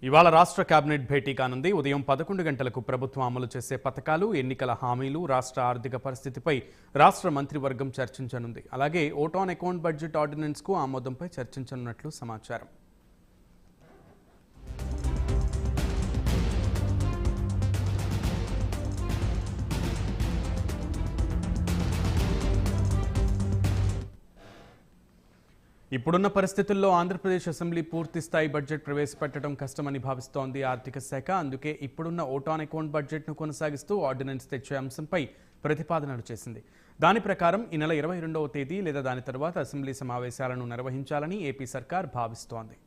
ఇవాళ రాష్ట్ర కేబినెట్ భేటీ కానుంది. ఉదయం 11 గంటలకు ప్రభుత్వం అమలు చేసే పథకాలు, ఎన్నికల హామీలు, రాష్ట్ర ఆర్థిక పరిస్థితిపై రాష్ట్ర మంత్రివర్గం చర్చించనుంది. అలాగే ఓట్ ఆన్ అకౌంట్ బడ్జెట్ ఆర్డినెన్స్కు ఆమోదంపై చర్చించనున్నట్లు సమాచారం. ఇప్పుడున్న పరిస్థితుల్లో ఆంధ్రప్రదేశ్ అసెంబ్లీ పూర్తి స్థాయి బడ్జెట్ ప్రవేశపెట్టడం కష్టమని భావిస్తోంది ఆర్థిక శాఖ. అందుకే ఇప్పుడున్న ఓట్ ఆన్ అకౌంట్ బడ్జెట్ను కొనసాగిస్తూ ఆర్డినెన్స్ తెచ్చే అంశంపై ప్రతిపాదనలు చేసింది. దాని ప్రకారం ఈ నెల 22వ తేదీ లేదా దాని తర్వాత అసెంబ్లీ సమావేశాలను నిర్వహించాలని ఏపీ సర్కార్ భావిస్తోంది.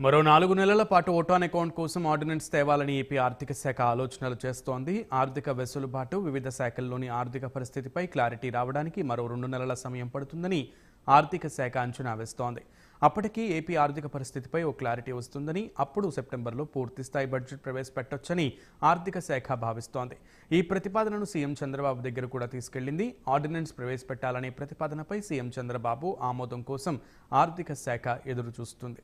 మరో 4 నెలల పాటు ఓట్ ఆన్ అకౌంట్ కోసం ఆర్డినెన్స్ తేవాలని ఏపీ ఆర్థిక శాఖ ఆలోచనలు చేస్తోంది. ఆర్థిక వెసులుబాటు, వివిధ శాఖల్లోని ఆర్థిక పరిస్థితిపై క్లారిటీ రావడానికి మరో 2 నెలల సమయం పడుతుందని ఆర్థిక శాఖ అంచనా వేస్తోంది. అప్పటికీ ఏపీ ఆర్థిక పరిస్థితిపై ఓ క్లారిటీ వస్తుందని, అప్పుడు సెప్టెంబర్లో పూర్తిస్థాయి బడ్జెట్ ప్రవేశపెట్టొచ్చని ఆర్థిక శాఖ భావిస్తోంది. ఈ ప్రతిపాదనను సీఎం చంద్రబాబు దగ్గర కూడా తీసుకెళ్లింది. ఆర్డినెన్స్ ప్రవేశపెట్టాలనే ప్రతిపాదనపై సీఎం చంద్రబాబు ఆమోదం కోసం ఆర్థిక శాఖ ఎదురు చూస్తుంది.